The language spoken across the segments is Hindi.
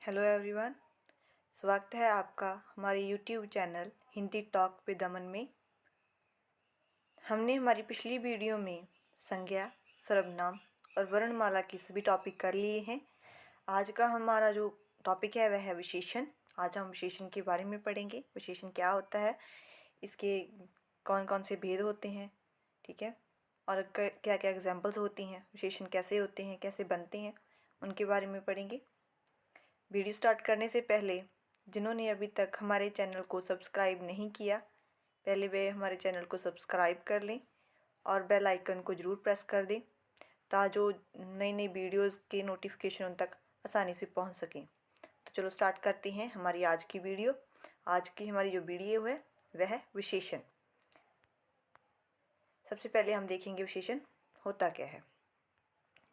Hello everyone. स्वागत है आपका हमारे YouTube channel Hindi talk with Aman में। हमने हमारी पिछली वीडियो में संज्ञा, सर्वनाम और वर्णमाला की सभी टॉपिक कर लिए हैं। आज का हमारा जो टॉपिक है वह है विशेषण। आज हम विशेषण के बारे में पढ़ेंगे। विशेषण क्या होता है, इसके कौन कौन से भेद होते हैं, ठीक है, और क्या क्या एग्जाम्पल्स होती हैं, विशेषण कैसे होते हैं, कैसे बनते हैं, उनके बारे में पढ़ेंगे। वीडियो स्टार्ट करने से पहले जिन्होंने अभी तक हमारे चैनल को सब्सक्राइब नहीं किया, पहले वे हमारे चैनल को सब्सक्राइब कर लें और बेल आइकन को ज़रूर प्रेस कर दें ताकि जो नई नई वीडियोस के नोटिफिकेशन उन तक आसानी से पहुंच सकें। तो चलो स्टार्ट करते हैं हमारी आज की वीडियो। आज की हमारी जो वीडियो है वह है विशेषण। सबसे पहले हम देखेंगे विशेषण होता क्या है।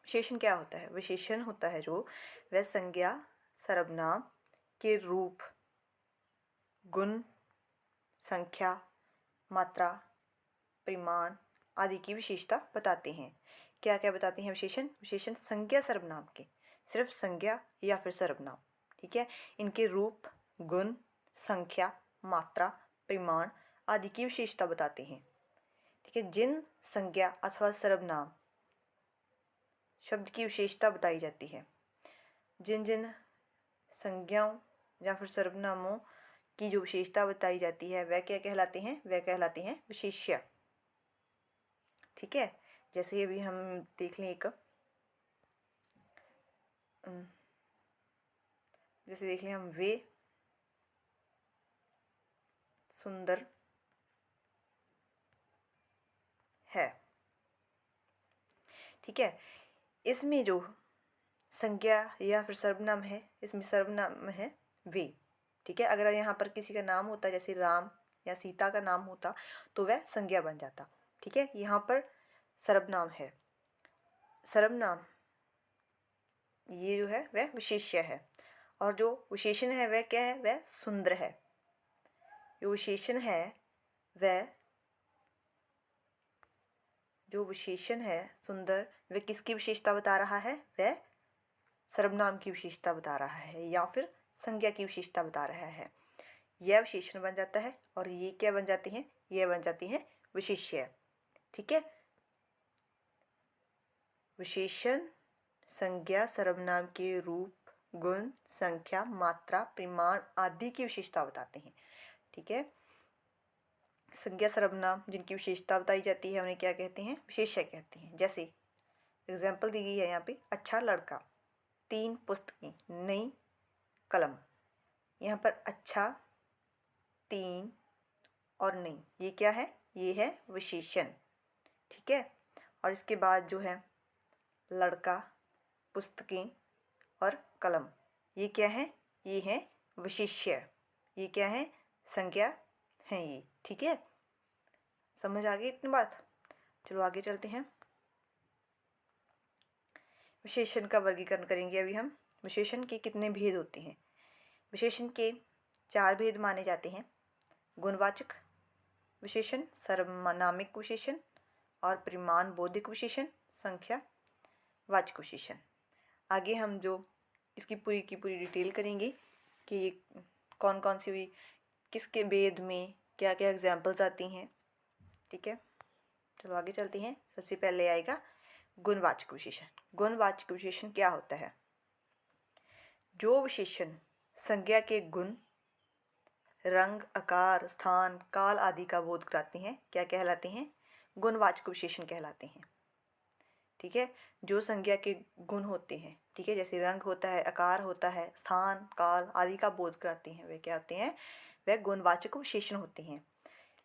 विशेषण क्या होता है? विशेषण होता है जो वह संज्ञा, सर्वनाम के रूप, गुण, संख्या, मात्रा, परिमाण आदि की विशेषता बताते हैं। क्या क्या बताते हैं विशेषण? विशेषण संज्ञा सर्वनाम के, सिर्फ संज्ञा या फिर सर्वनाम, ठीक है, इनके रूप, गुण, संख्या, मात्रा, परिमाण आदि की विशेषता बताते हैं। ठीक है, जिन संज्ञा अथवा सर्वनाम शब्द की विशेषता बताई जाती है, जिन जिन संज्ञाओं या फिर सर्वनामों की जो विशेषता बताई जाती है वह क्या कहलाते हैं? वह कहलाते हैं विशेष्य। ठीक है, जैसे अभी हम देख लें जैसे देख लें हम वे सुंदर है। ठीक है, इसमें जो संज्ञा या फिर सर्वनाम है, इसमें सर्वनाम है वे। ठीक है, अगर यहाँ पर किसी का नाम होता जैसे राम या सीता का नाम होता तो वह संज्ञा बन जाता। ठीक है, यहाँ पर सर्वनाम है। सर्वनाम ये जो है वह विशेष्य है और जो विशेषण है वह क्या है? वह सुंदर है। जो विशेषण है वह जो विशेषण है सुंदर, वह किसकी विशेषता बता रहा है? वह सर्वनाम की विशेषता बता रहा है या फिर संज्ञा की विशेषता बता रहा है। यह विशेषण बन जाता है और ये क्या बन जाती हैं? यह बन जाती हैं विशेष्य। ठीक है, विशेषण संज्ञा सर्वनाम के रूप, गुण, संख्या, मात्रा, परिमाण आदि की विशेषता बताते हैं। ठीक है, संज्ञा सर्वनाम जिनकी विशेषता बताई जाती है उन्हें क्या कहते हैं? विशेष्य कहते हैं। जैसे एग्जाम्पल दी गई है यहाँ पे, अच्छा लड़का, 3 पुस्तकें, नई कलम। यहाँ पर अच्छा, 3 और नई, ये क्या है? ये है विशेषण। ठीक है, और इसके बाद जो है लड़का, पुस्तकें और कलम, ये क्या है? ये है विशेष्य। ये क्या है? संज्ञा है ये। ठीक है, समझ आ गई इतनी बात? चलो आगे चलते हैं। विशेषण का वर्गीकरण करेंगे अभी हम। विशेषण के कितने भेद होते हैं? विशेषण के 4 भेद माने जाते हैं। गुणवाचक विशेषण, सर्वनामिक विशेषण और परिमाण बोधिक विशेषण, संख्या वाचक विशेषण। आगे हम जो इसकी पूरी की पूरी डिटेल करेंगे कि ये कौन कौन सी हुई, किसके भेद में क्या क्या एग्जाम्पल्स आती हैं। ठीक है, चलो आगे चलते हैं। सबसे पहले आएगा गुणवाचक विशेषण। गुणवाचक विशेषण क्या होता है? जो विशेषण संज्ञा के गुण, रंग, आकार, स्थान, काल आदि का बोध कराते हैं क्या कहलाते हैं? गुणवाचक विशेषण कहलाते हैं। ठीक है, जो संज्ञा के गुण होते हैं, ठीक है, जैसे रंग होता है, आकार होता है, स्थान, काल आदि का बोध कराते हैं, वे क्या होते हैं? वह गुणवाचक विशेषण होते हैं।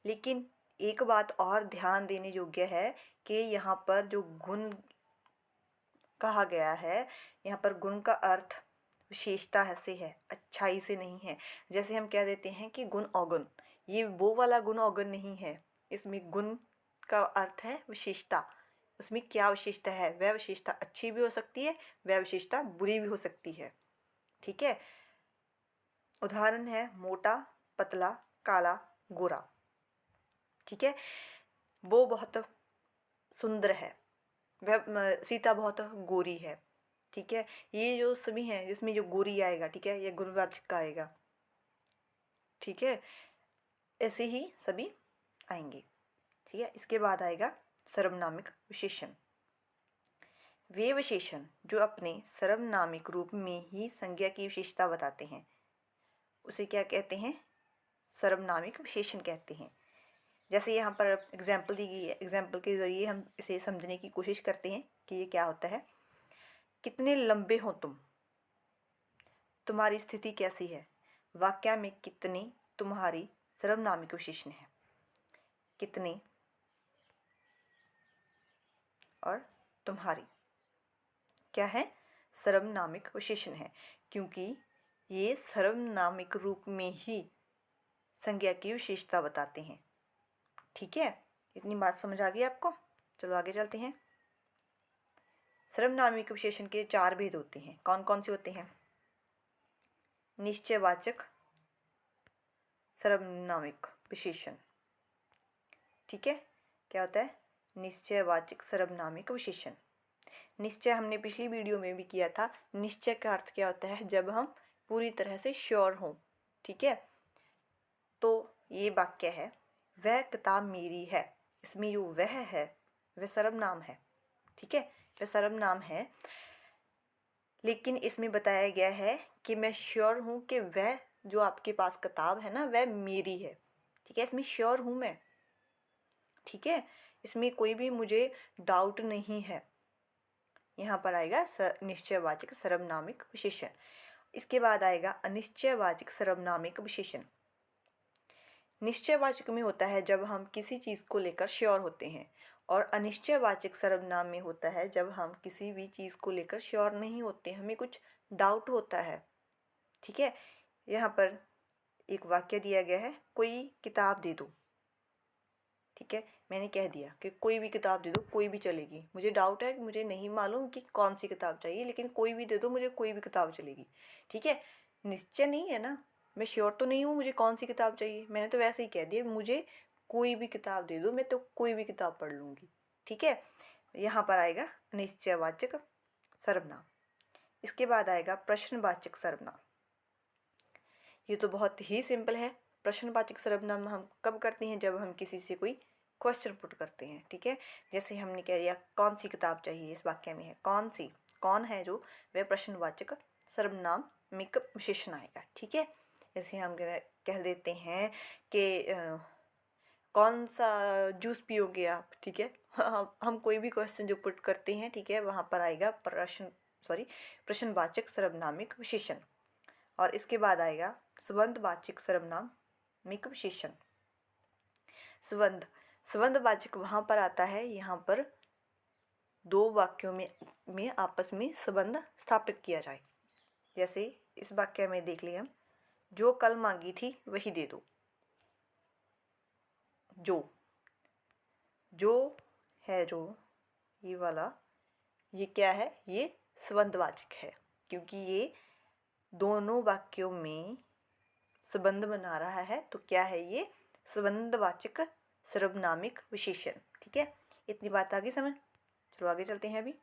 लेकिन एक बात और ध्यान देने योग्य है कि यहाँ पर जो गुण कहा गया है, यहाँ पर गुण का अर्थ विशेषता से है, अच्छाई से नहीं है। जैसे हम कह देते हैं कि गुण अवगुण, ये वो वाला गुण अवगुण नहीं है। इसमें गुण का अर्थ है विशेषता। उसमें क्या विशेषता है? वह विशेषता अच्छी भी हो सकती है, वह विशेषता बुरी भी हो सकती है। ठीक है, उदाहरण है मोटा, पतला, काला, गोरा। ठीक है, वो बहुत सुंदर है, वह सीता बहुत गोरी है। ठीक है। ये जो सभी हैं जिसमें जो गोरी आएगा, ठीक है, ये गुणवाचक का आएगा, ठीक है, ऐसे ही सभी आएंगे, ठीक है। इसके बाद आएगा सर्वनामिक विशेषण। वे विशेषण जो अपने सर्वनामिक रूप में ही संज्ञा की विशेषता बताते हैं उसे क्या कहते हैं? सर्वनामिक विशेषण कहते हैं। जैसे यहाँ पर एग्जाम्पल दी गई है, एग्जाम्पल के ज़रिए हम इसे समझने की कोशिश करते हैं कि ये क्या होता है। कितने लंबे हो तुम, तुम्हारी स्थिति कैसी है। वाक्य में कितने तुम्हारी सर्वनामिक विशेषण है। कितने और तुम्हारी क्या है? सर्वनामिक विशेषण है, क्योंकि ये सर्वनामिक रूप में ही संज्ञा की विशेषता बताते हैं, ठीक है। इतनी बात समझ आ गई आपको? चलो आगे चलते हैं। सर्वनामिक विशेषण के 4 भेद होते हैं। कौन कौन से होते हैं? निश्चयवाचक सर्वनामिक विशेषण, ठीक है। क्या होता है? निश्चयवाचक सर्वनामिक विशेषण। निश्चय हमने पिछली वीडियो में भी किया था। निश्चय का अर्थ क्या होता है? जब हम पूरी तरह से श्योर हों, ठीक है। तो ये वाक्य है, वह किताब मेरी है। इसमें जो वह है वह सर्वनाम है, ठीक है, वह सर्वनाम है। लेकिन इसमें बताया गया है कि मैं श्योर हूँ कि वह जो आपके पास किताब है ना, वह मेरी है, ठीक है। इसमें श्योर हूँ मैं, ठीक है, इसमें कोई भी मुझे डाउट नहीं है। यहाँ पर आएगा निश्चयवाचक सर्वनामिक विशेषण। इसके बाद आएगा अनिश्चयवाचक सर्वनामिक विशेषण। निश्चयवाचक में होता है जब हम किसी चीज़ को लेकर श्योर होते हैं, और अनिश्चयवाचक सर्वनाम में होता है जब हम किसी भी चीज़ को लेकर श्योर नहीं होते, हमें कुछ डाउट होता है, ठीक है। यहाँ पर एक वाक्य दिया गया है, कोई किताब दे दो, ठीक है। मैंने कह दिया कि कोई भी किताब दे दो, कोई भी चलेगी। मुझे डाउट है, मुझे नहीं मालूम कि कौन सी किताब चाहिए, लेकिन कोई भी दे दो, मुझे कोई भी किताब चलेगी, ठीक है। निश्चय नहीं है ना, मैं श्योर तो नहीं हूँ मुझे कौन सी किताब चाहिए। मैंने तो वैसे ही कह दिया, मुझे कोई भी किताब दे दो, मैं तो कोई भी किताब पढ़ लूँगी, ठीक है। यहाँ पर आएगा निश्चयवाचक सर्वनाम। इसके बाद आएगा प्रश्नवाचक सर्वनाम। ये तो बहुत ही सिंपल है। प्रश्नवाचक सर्वनाम हम कब करते हैं? जब हम किसी से कोई क्वेश्चन पुट करते हैं, ठीक है। जैसे हमने कह दिया कौन सी किताब चाहिए, इस वाक्य में है कौन सी, कौन है जो, वह प्रश्नवाचक सर्वनामिक विशेषण आएगा, ठीक है। जैसे हम कह देते हैं कि कौन सा जूस पियोगे आप, ठीक है। हम कोई भी क्वेश्चन जो पुट करते हैं, ठीक है, वहाँ पर आएगा प्रश्नवाचक सर्वनामिक विशेषण। और इसके बाद आएगा संबंधवाचक सर्वनामिक विशेषण। संबंधवाचक वहाँ पर आता है, यहाँ पर दो वाक्यों में आपस में संबंध स्थापित किया जाए। जैसे इस वाक्य में देख लिया हम, जो कल मांगी थी वही दे दो। जो है, जो ये वाला, ये क्या है? ये संबंधवाचक है, क्योंकि ये दोनों वाक्यों में संबंध बना रहा है। तो क्या है ये? संबंधवाचक सर्वनामिक विशेषण, ठीक है। इतनी बात आ गई समझ? चलो आगे चलते हैं अभी।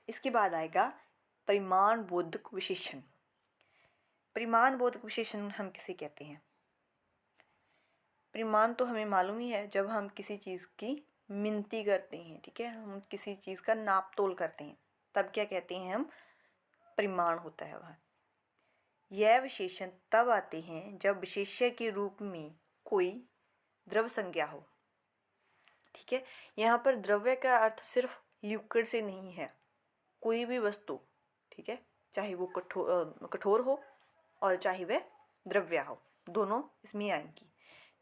इसके बाद आएगा परिमाण बोधक विशेषण। परिमाण बोधक विशेषण हम किसे कहते हैं? परिमाण तो हमें मालूम ही है, जब हम किसी चीज़ की मिनती करते हैं, ठीक है, हम किसी चीज़ का नाप तोल करते हैं, तब क्या कहते हैं हम? परिमाण होता है वह। यह विशेषण तब आते हैं जब विशेष्य के रूप में कोई द्रव्य संज्ञा हो, ठीक है। यहाँ पर द्रव्य का अर्थ सिर्फ लिक्विड से नहीं है, कोई भी वस्तु, ठीक है, चाहे वो कठोर हो और चाहे वह द्रव्य हो, दोनों इसमें आएंगी,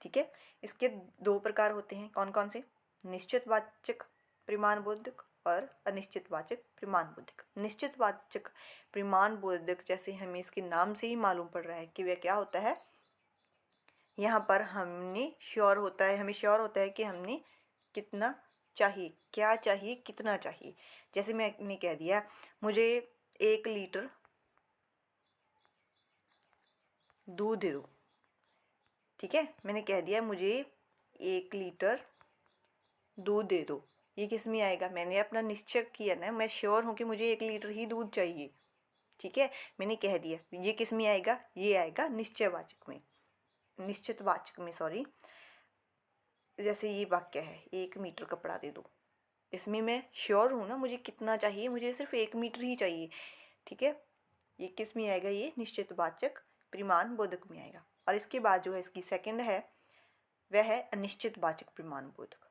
ठीक है। इसके दो प्रकार होते हैं, कौन कौन से? निश्चितवाचक परिमाणबोधक और अनिश्चितवाचक परिमाणबोधक। निश्चितवाचक परिमाणबोधक, जैसे हमें इसके नाम से ही मालूम पड़ रहा है कि वह क्या होता है। यहाँ पर हमें श्योर होता है कि हमने कितना चाहिए, क्या चाहिए, कितना चाहिए। जैसे मैंने कह दिया मुझे 1 लीटर दूध दे दो, ठीक है। मैंने कह दिया मुझे 1 लीटर दूध दे दो, ये किस में आएगा? मैंने अपना निश्चय किया ना, मैं श्योर हूँ कि मुझे 1 लीटर ही दूध चाहिए, ठीक है, मैंने कह दिया। ये किस में आएगा? ये आएगा निश्चयवाचक में, निश्चितवाचक में, सॉरी। जैसे ये वाक्य है, 1 मीटर कपड़ा दे दो, इसमें मैं श्योर हूँ ना मुझे कितना चाहिए, मुझे सिर्फ 1 मीटर ही चाहिए, ठीक है। ये किस में आएगा? ये निश्चितवाचक परिमाण बोधक में आएगा। और इसके बाद जो है इसकी सेकंड है वह है अनिश्चितवाचक परिमाण बोधक।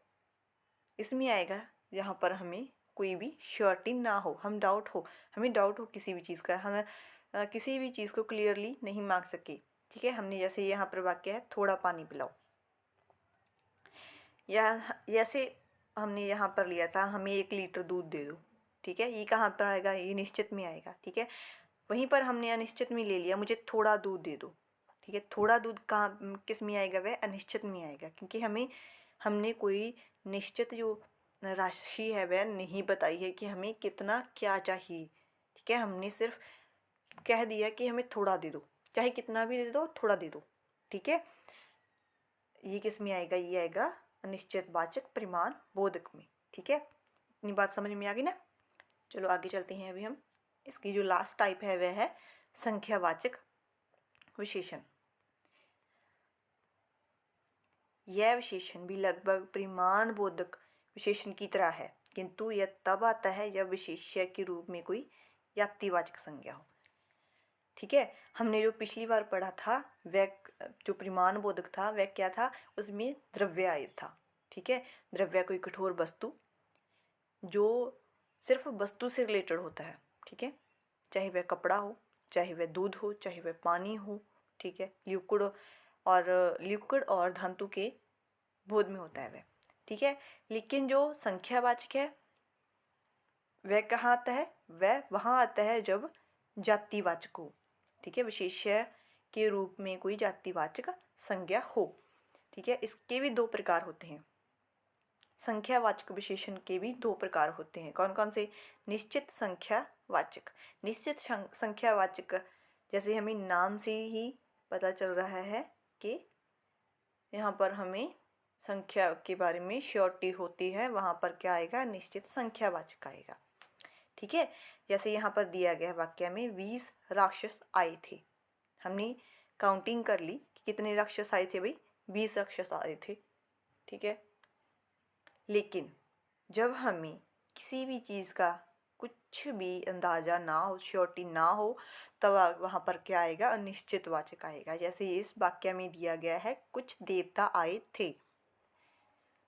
इसमें आएगा यहाँ पर हमें कोई भी श्योरिटी ना हो, हमें डाउट हो किसी भी चीज़ का, हम किसी भी चीज़ को क्लियरली नहीं मांग सके, ठीक है। हमने जैसे यहाँ पर वाक्य है, थोड़ा पानी पिलाओ, या जैसे हमने यहाँ पर लिया था, हमें 1 लीटर दूध दे दो, ठीक है। ये कहाँ पर आएगा? ये निश्चित में आएगा, ठीक है। वहीं पर हमने अनिश्चित में ले लिया, मुझे थोड़ा दूध दे दो, ठीक है। थोड़ा दूध कहाँ किस में आएगा? वह अनिश्चित में आएगा, क्योंकि हमने कोई निश्चित जो राशि है वह नहीं बताई है कि हमें कितना क्या चाहिए, ठीक है। हमने सिर्फ कह दिया कि हमें थोड़ा दे दो, चाहे कितना भी दे दो, थोड़ा दे दो, ठीक है। ये किस में आएगा? ये आएगा अनिश्चितवाचक परिमाण बोधक में, ठीक है। इतनी बात समझ में आ गई ना? चलो आगे चलते हैं। अभी हम इसकी जो लास्ट टाइप है वह है संख्यावाचक विशेषण। यह विशेषण भी लगभग परिमाण बोधक विशेषण की तरह है, किंतु यह तब आता है जब विशेष्य के रूप में कोई यातिवाचक संज्ञा हो, ठीक है। हमने जो पिछली बार पढ़ा था वह जो परिमाण बोधक था वह क्या था? उसमें द्रव्य आया था, ठीक है। द्रव्य कोई कठोर वस्तु जो सिर्फ वस्तु से रिलेटेड होता है, ठीक है। चाहे वह कपड़ा हो, चाहे वह दूध हो, चाहे वह पानी हो, ठीक है। लिक्विड और धातु के बोध में होता है वह, ठीक है। लेकिन जो संख्यावाचक है वह कहाँ आता है? वह वहाँ आता है जब जातिवाचक हो, ठीक है। विशेष्य के रूप में कोई जातिवाचक संज्ञा हो, ठीक है। इसके भी 2 प्रकार होते हैं, संख्यावाचक विशेषण के भी 2 प्रकार होते हैं। कौन कौन से? निश्चित संख्यावाचक। निश्चित संख्यावाचक जैसे हमें नाम से ही पता चल रहा है कि यहाँ पर हमें संख्या के बारे में श्योरिटी होती है, वहाँ पर क्या आएगा? निश्चित संख्यावाचक आएगा, ठीक है। जैसे यहाँ पर दिया गया वाक्य में 20 राक्षस आए थे, हमने काउंटिंग कर ली कि कितने राक्षस आए थे भाई? 20 राक्षस आए थे, ठीक है। लेकिन जब हमें किसी भी चीज़ का कुछ भी अंदाज़ा ना हो, श्योरिटी ना हो, तब वहाँ पर क्या आएगा? अनिश्चितवाचक आएगा। जैसे इस वाक्य में दिया गया है कुछ देवता आए थे,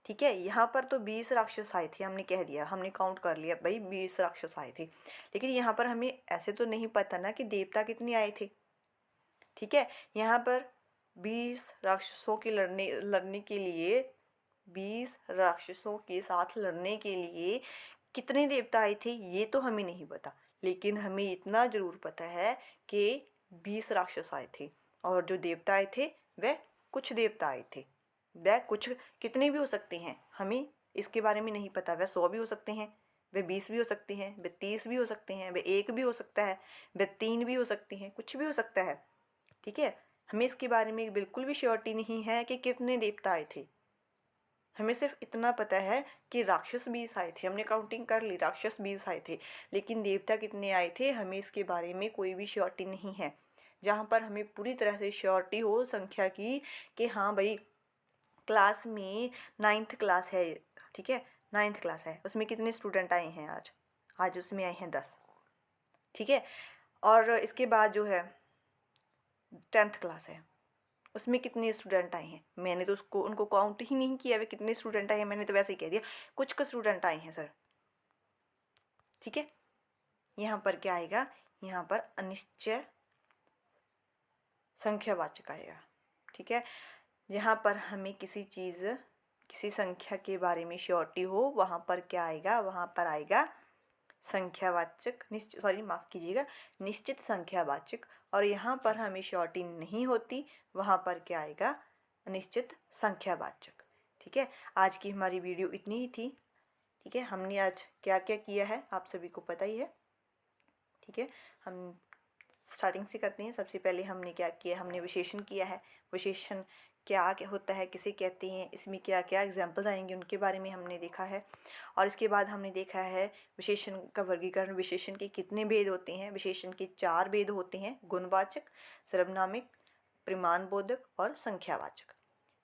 ठीक है। यहाँ पर तो 20 राक्षस आए थे, हमने कह दिया, हमने काउंट कर लिया भाई 20 राक्षस आए थे, लेकिन यहाँ पर हमें ऐसे तो नहीं पता ना कि देवता कितने आए थे, ठीक है। यहाँ पर 20 राक्षसों के लड़ने के लिए 20 राक्षसों के साथ लड़ने के लिए कितने देवता आए थे ये तो हमें नहीं पता, लेकिन हमें इतना ज़रूर पता है कि 20 राक्षस आए थे, और जो देवता आए थे वह कुछ देवता आए थे। वह कुछ कितने भी हो सकते हैं, हमें इसके बारे में नहीं पता। वह 100 भी हो सकते हैं, वह 20 भी हो सकते हैं, वह 30 भी हो सकते हैं, वह 1 भी हो सकता है, वह 3 भी हो सकते हैं, कुछ भी हो सकता है, ठीक है। हमें इसके बारे में बिल्कुल भी श्योरिटी नहीं है कि कितने देवता आए थे। हमें सिर्फ इतना पता है कि राक्षस 20 आए थे, हमने काउंटिंग कर ली, राक्षस 20 आए थे, लेकिन देवता कितने आए थे हमें इसके बारे में कोई भी श्योरिटी नहीं है। जहाँ पर हमें पूरी तरह से श्योरिटी हो संख्या की कि हाँ भाई क्लास में 9th क्लास है, ठीक है, 9th क्लास है, उसमें कितने स्टूडेंट आए हैं आज उसमें आए हैं 10, ठीक है। और इसके बाद जो है 10th क्लास है, उसमें कितने स्टूडेंट आए हैं, मैंने तो उनको काउंट ही नहीं किया वे कितने स्टूडेंट आए हैं, मैंने तो वैसे ही कह दिया कुछ स्टूडेंट आए हैं सर, ठीक है। यहाँ पर क्या आएगा? यहाँ पर अनिश्चय संख्यावाचक आएगा, ठीक है। यहाँ पर हमें किसी संख्या के बारे में श्योरिटी हो, वहाँ पर क्या आएगा? वहाँ पर आएगा संख्यावाचक, माफ़ कीजिएगा, निश्चित संख्यावाचक। और यहाँ पर हमें श्योरिटी नहीं होती, वहाँ पर क्या आएगा? अनिश्चित संख्यावाचक, ठीक है। आज की हमारी वीडियो इतनी ही थी, ठीक है। हमने आज क्या क्या किया है आप सभी को पता ही है, ठीक है। हम स्टार्टिंग से करते हैं। सबसे पहले हमने क्या किया? हमने विशेषण किया है। विशेषण क्या क्या होता है, किसे कहते हैं, इसमें क्या क्या एग्जाम्पल्स आएंगे, उनके बारे में हमने देखा है। और इसके बाद हमने देखा है विशेषण का वर्गीकरण। विशेषण के कितने भेद होते हैं? विशेषण के 4 भेद होते हैं, गुणवाचक, सर्वनामिक, परिमाणबोधक और संख्यावाचक।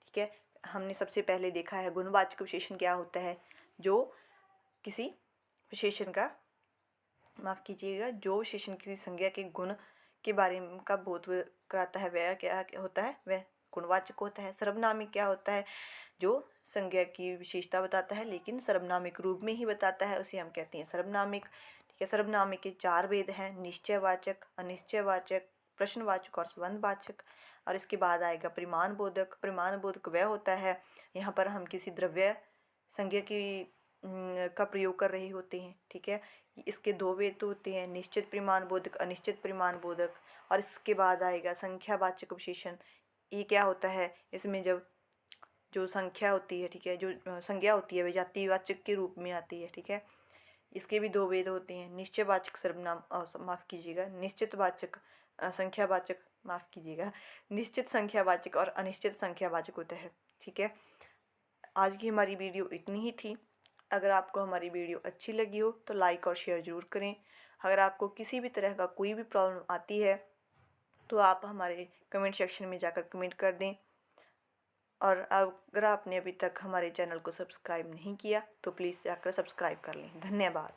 ठीक है, हमने सबसे पहले देखा है गुणवाचक विशेषण क्या होता है, जो किसी विशेषण का, माफ़ कीजिएगा, जो विशेषण किसी संज्ञा के गुण के बारे में का बोध कराता है वह क्या होता है, वह गुणवाचक होता है। सर्वनामिक क्या होता है? जो संज्ञा की विशेषता बताता है लेकिन सर्वनामिक रूप में ही बताता है, उसे हम कहते हैं सर्वनामिक। ठीक है, सर्वनामिक के 4 भेद हैं, निश्चयवाचक, अनिश्चयवाचक, प्रश्नवाचक और संबंधवाचक। और इसके बाद आएगा परिमाणबोधक। परिमाणबोधक वह होता है, यहाँ पर हम किसी द्रव्य संज्ञा की का प्रयोग कर रहे होते हैं। ठीक है, इसके 2 भेद होते हैं, निश्चित परिमाणबोधक, अनिश्चित परिमाणबोधक। और इसके बाद आएगा संख्यावाचक विशेषण। ये क्या होता है? इसमें जब जो संख्या होती है, ठीक है, जो संज्ञा होती है वह जातिवाचक के रूप में आती है। ठीक है, इसके भी 2 भेद होते हैं, निश्चयवाचक सर्वनाम, माफ़ कीजिएगा, निश्चितवाचक संख्यावाचक, माफ़ कीजिएगा, निश्चित संख्यावाचक और अनिश्चित संख्यावाचक होता है। ठीक है, आज की हमारी वीडियो इतनी ही थी। अगर आपको हमारी वीडियो अच्छी लगी हो तो लाइक और शेयर ज़रूर करें। अगर आपको किसी भी तरह का कोई भी प्रॉब्लम आती है तो आप हमारे कमेंट सेक्शन में जाकर कमेंट कर दें। और अगर आपने अभी तक हमारे चैनल को सब्सक्राइब नहीं किया तो प्लीज़ जाकर सब्सक्राइब कर लें। धन्यवाद।